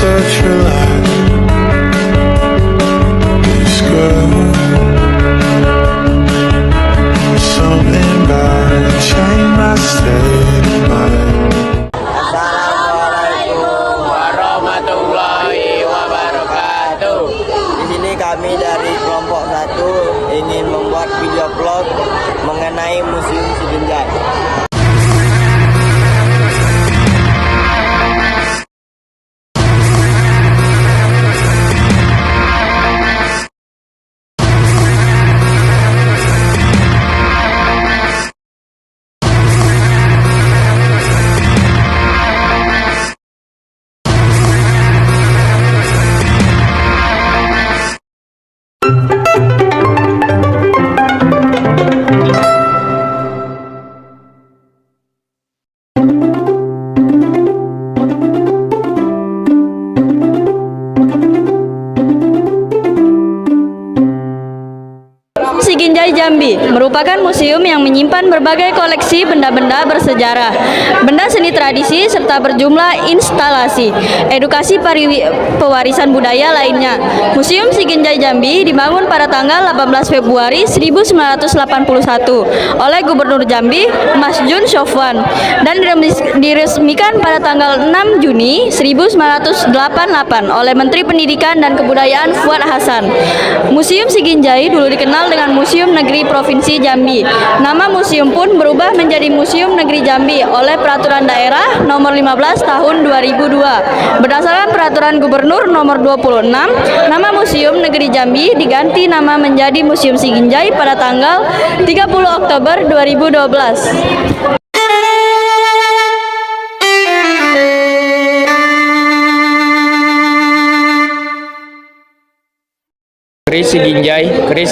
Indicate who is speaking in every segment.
Speaker 1: such a lie. It's good. Something about it changed my state of mind.
Speaker 2: Assalamualaikum warahmatullahi wabarakatuh. Di sini kami dari kelompok 1 ingin membuat video vlog mengenai Museum Siginjai.
Speaker 3: Siginjai Jambi merupakan museum yang menyimpan berbagai koleksi benda-benda bersejarah, benda seni tradisi, serta berjumlah instalasi, edukasi pewarisan budaya lainnya. Museum Siginjai Jambi dibangun pada tanggal 18 Februari 1981 oleh Gubernur Jambi, Mas Jun Sofwan, dan diresmikan pada tanggal 6 Juni 1988 oleh Menteri Pendidikan dan Kebudayaan Fuad Hasan. Museum Siginjai dulu dikenal dengan Museum Negeri Provinsi Jambi. Nama museum pun berubah menjadi Museum Negeri Jambi oleh Peraturan Daerah Nomor 15 Tahun 2002. Berdasarkan Peraturan Gubernur Nomor 26, nama Museum Negeri Jambi diganti nama menjadi Museum Siginjai pada tanggal 30 Oktober 2012.
Speaker 4: Keris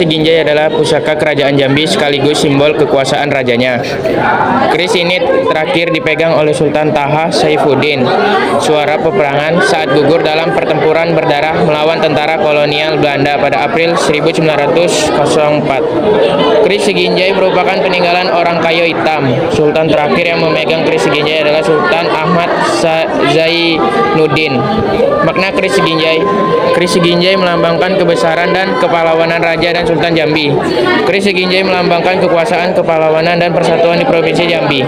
Speaker 4: Siginjai adalah pusaka kerajaan Jambi sekaligus simbol kekuasaan rajanya. Keris ini terakhir dipegang oleh Sultan Taha Saifuddin, suara peperangan saat gugur dalam pertempuran berdarah melawan tentara kolonial Belanda pada April 1904. Keris Siginjai merupakan peninggalan orang kayu hitam. Sultan terakhir yang memegang keris Siginjai adalah Sultan Ahmad Zainuddin. Makna keris Siginjai melambangkan kebesaran dan kepahlawanan Raja dan Sultan Jambi. Keris Siginjai melambangkan kekuasaan, kepahlawanan, dan persatuan di Provinsi Jambi.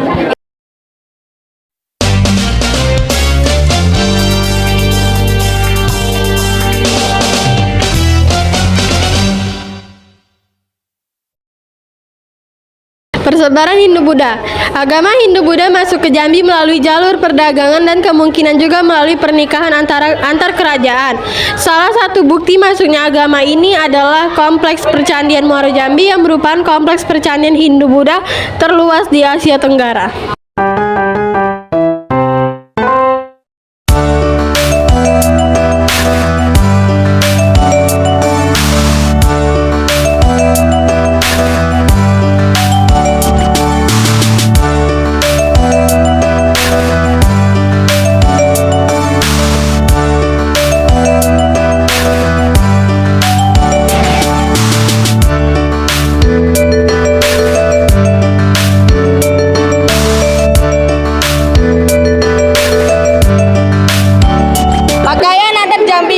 Speaker 5: Persebaran Hindu-Buddha. Agama Hindu-Buddha masuk ke Jambi melalui jalur perdagangan dan kemungkinan juga melalui pernikahan antar kerajaan. Salah satu bukti masuknya agama ini adalah Kompleks Percandian Muaro Jambi yang merupakan kompleks percandian Hindu-Buddha terluas di Asia Tenggara.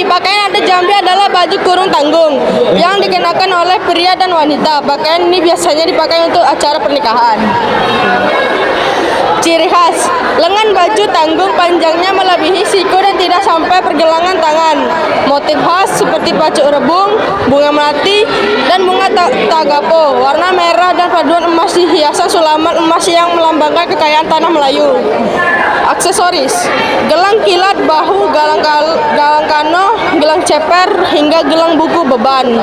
Speaker 5: Pakaian adat Jambi adalah baju kurung tanggung yang dikenakan oleh pria dan wanita. Pakaian ini biasanya dipakai untuk acara pernikahan. Ciri khas, lengan baju tanggung panjangnya melebihi siku dan tidak sampai pergelangan tangan. Motif khas seperti pacuk rebung, bunga melati, dan bunga tagapo. Warna merah dan paduan emas hiasan sulaman emas yang melambangkan kekayaan tanah Melayu. Aksesoris, gelang kilat bahu, gelang kano, gelang ceper, hingga gelang buku beban.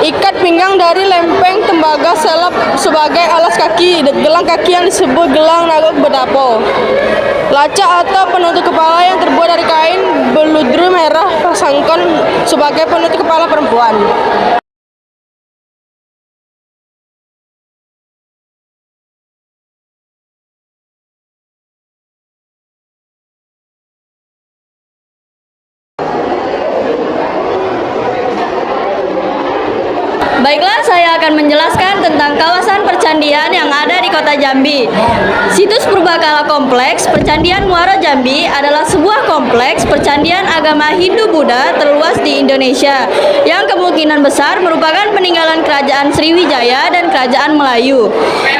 Speaker 5: Ikat pinggang dari lempeng tembaga selap sebagai alas kaki. Gelang kaki yang disebut gelang nagok bedapo. Laca atau penutup kepala yang terbuat dari kain beludru merah pasangkon sebagai penutup kepala perempuan.
Speaker 3: Baiklah, saya akan menjelaskan tentang kawasan percandian yang ada di Kota Jambi. Situs Purbakala Kompleks Percandian Muara Jambi adalah sebuah kompleks percandian agama Hindu-Buddha terluas di Indonesia yang kemungkinan besar merupakan peninggalan Kerajaan Sriwijaya dan Kerajaan Melayu.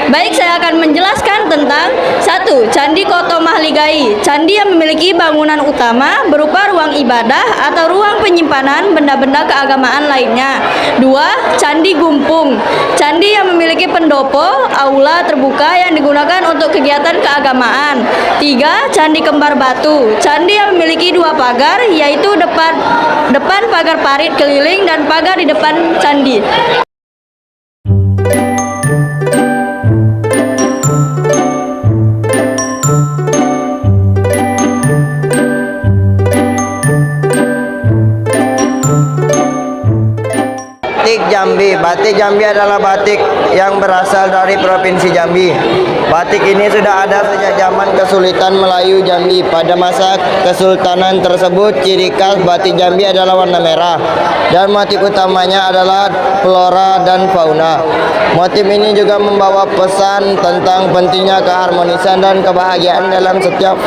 Speaker 3: Baik, saya akan menjelaskan tentang 1. Candi Koto Mahligai. Candi yang memiliki bangunan utama berupa ruang ibadah atau ruang penyimpanan benda-benda keagamaan lainnya. 2. Candi Gumpung. Candi yang memiliki pendopo, aula terbuka yang digunakan untuk kegiatan keagamaan. 3. Candi Kembar Batu. Candi yang memiliki 2 pagar, yaitu depan pagar parit keliling dan pagar di depan candi.
Speaker 2: Batik Jambi. Batik Jambi adalah batik yang berasal dari Provinsi Jambi. Batik ini sudah ada sejak zaman Kesulitan Melayu Jambi. Pada masa kesultanan tersebut, ciri khas batik Jambi adalah warna merah dan motif utamanya adalah flora dan fauna. Motif ini juga membawa pesan tentang pentingnya keharmonisan dan kebahagiaan dalam setiap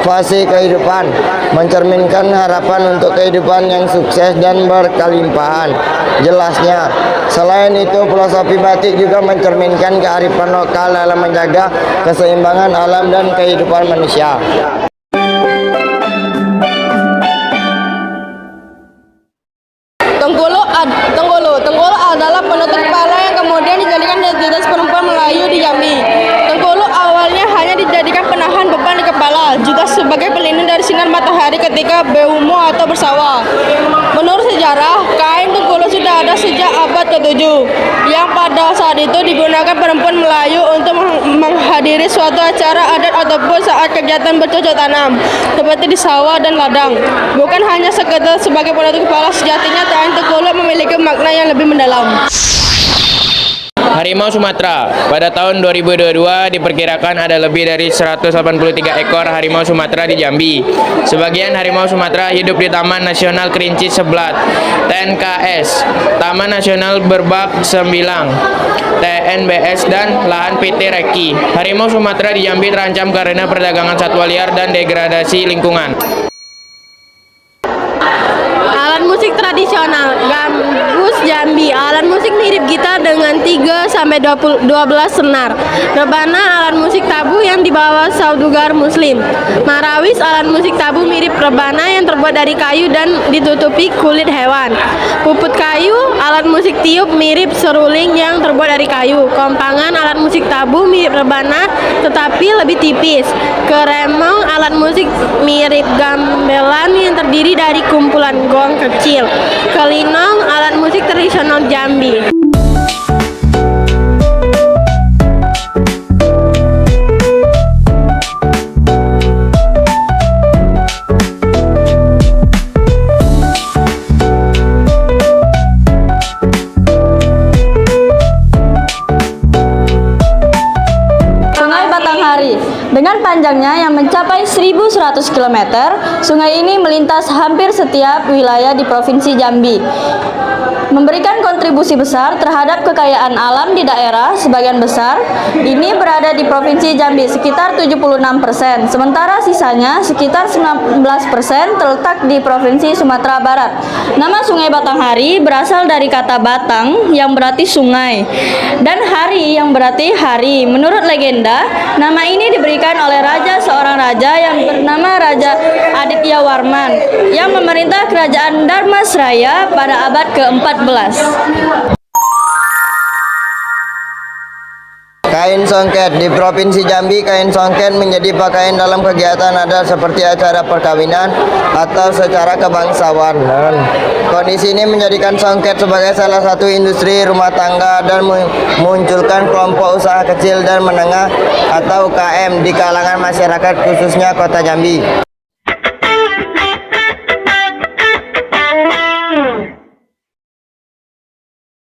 Speaker 2: fase kehidupan, mencerminkan harapan untuk kehidupan yang sukses dan berkelimpahan. Jelasnya, selain itu filosofi batik juga mencerminkan kearifan lokal dalam menjaga keseimbangan alam dan kehidupan manusia.
Speaker 5: Tenggolo adalah penutup kepala yang kemudian dijadikan identitas perempuan Melayu di Jambi. Tenggolo awalnya hanya dijadikan penahan beban di kepala, juga sebagai pelindung dari sinar matahari ketika berumur atau bersawah. Menurut sejarah, kain tenggolo sudah ada sejak abad ke-7, yang pada saat itu digunakan perempuan Melayu untuk menghadiri suatu acara adat ataupun saat kegiatan bercocok tanam, seperti di sawah dan ladang. Bukan hanya sekedar sebagai penutup kepala, sejatinya kain tenggolo memiliki makna yang lebih mendalam.
Speaker 4: Harimau Sumatera. Pada tahun 2022 diperkirakan ada lebih dari 183 ekor harimau Sumatera di Jambi. Sebagian harimau Sumatera hidup di Taman Nasional Kerinci Seblat, TNKS, Taman Nasional Berbak Sembilang, TNBS, dan lahan PT Reki. Harimau Sumatera di Jambi terancam karena perdagangan satwa liar dan degradasi lingkungan.
Speaker 5: Alat musik tradisional Gambus Jambi. Alat musik mirip gitar dengan 3-12 senar. Rebana alat musik tabu yang dibawa saudagar muslim. Marawis alat musik tabu mirip rebana yang terbuat dari kayu dan ditutupi kulit hewan. Puput kayu alat musik tiup mirip seruling yang terbuat dari kayu. Kompangan alat musik tabu mirip rebana tetapi lebih tipis. Keremong alat musik mirip gamelan yang terdiri dari kumpulan gong kecil. Kelinong alat musik tradisional Jambi.
Speaker 3: Dengan panjangnya yang mencapai 1.100 km, sungai ini melintas hampir setiap wilayah di Provinsi Jambi, memberikan kontribusi besar terhadap kekayaan alam di daerah. Sebagian besar ini berada di Provinsi Jambi, sekitar 76%, sementara sisanya sekitar 19% terletak di Provinsi Sumatera Barat. Nama Sungai Batanghari berasal dari kata batang yang berarti sungai dan hari yang berarti hari. Menurut legenda, nama ini diberikan oleh seorang raja yang bernama Raja Aditya Warman yang memerintah kerajaan Dharmasraya pada abad ke-14.
Speaker 2: Kain songket. Di Provinsi Jambi, kain songket menjadi pakaian dalam kegiatan adat seperti acara perkawinan atau secara kebangsawanan. Kondisi ini menjadikan songket sebagai salah satu industri rumah tangga dan memunculkan kelompok usaha kecil dan menengah atau UKM di kalangan masyarakat khususnya Kota Jambi.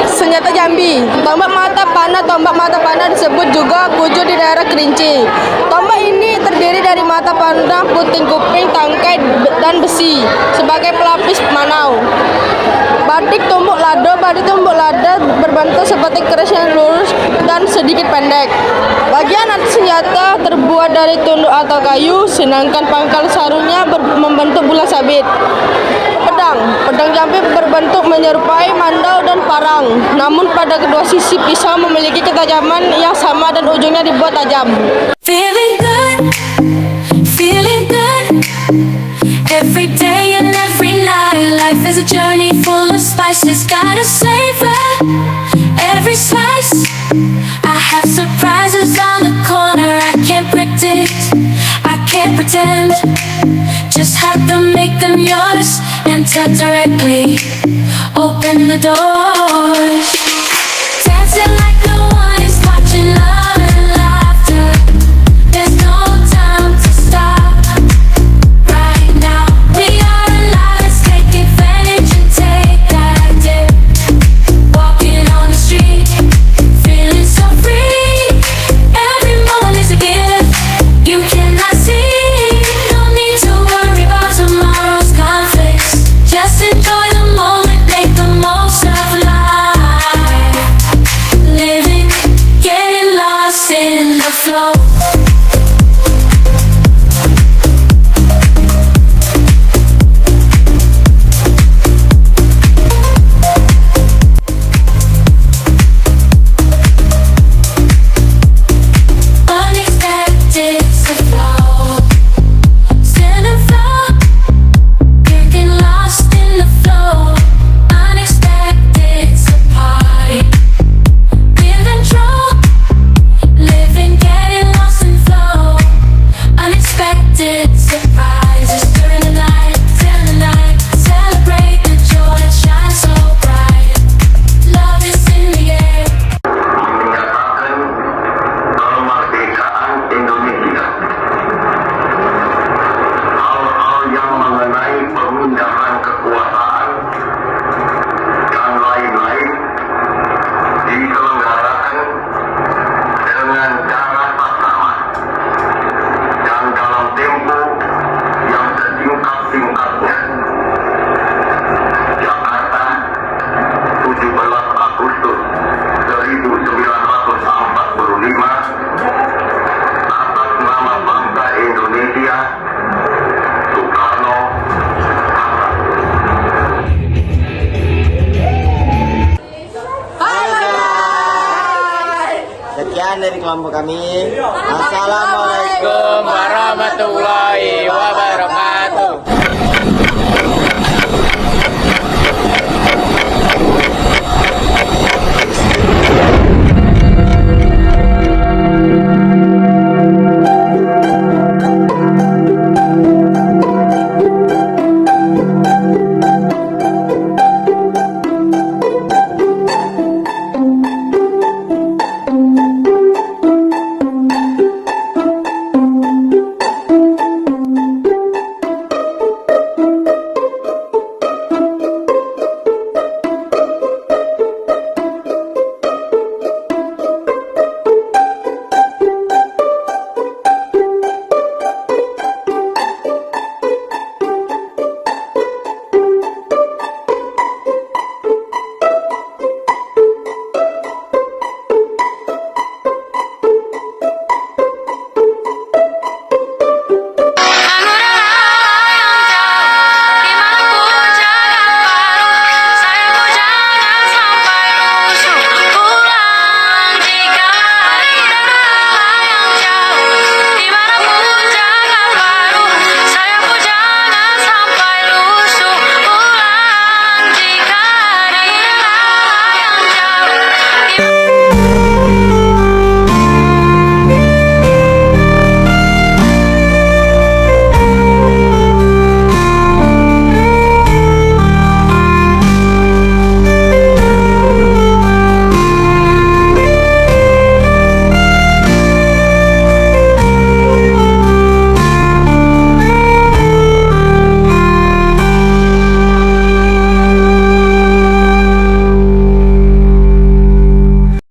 Speaker 5: Senjata Jambi. Tombak mata panah disebut juga kuju di daerah Kerinci. Tombak ini terdiri dari mata panah, puting kuping, tangkai, dan besi sebagai pelapis manau. Batik tumbuk lado berbentuk seperti keris yang lurus dan sedikit pendek. Bagian atas senjata terbuat dari tunduk atau kayu, sedangkan pangkal sarungnya membentuk bulat sabit. Pedang Jambi berbentuk menyerupai mandau dan parang, namun pada kedua sisi pisau memiliki ketajaman yang sama dan ujungnya dibuat tajam.
Speaker 6: Feeling good, feeling good. Every day and every night, life is a journey full of spices. Gotta savor every slice. I have surprises on the corner. I can't predict, I can't pretend. Just have to make them yours. Enter directly, open the doors. Dancing like no one is watching, love and laughter. There's no time to stop. Right now, we are alive. Let's take advantage and take that dip. Walking on the street, feeling so free. Every moment is a gift you cannot see. No need to worry about tomorrow's conflicts. Just enjoy the moment, make the most of life. Living, getting lost in the flow. Unexpected to flow. Stand and flow. Getting lost in the flow. Unexpected to party. Give control. Living, getting lost in flow. Unexpected surprises during the night, till the night. Celebrate the joy that shines so bright. Love is in the air.
Speaker 7: Menyatakan kemerdekaan Indonesia. Hal-hal yang mengenai pemindahan kekuasaan dan lain-lain diselenggarakan dengan cara saksama dan dalam tempo yang sesingkat-singkatnya. Jakarta, 17 Agustus 1945, atas nama bangsa Indonesia, Soekarno.
Speaker 2: Sekian dari kelompok kami. Assalamualaikum.
Speaker 4: Warahmatullahi wabarakatuh.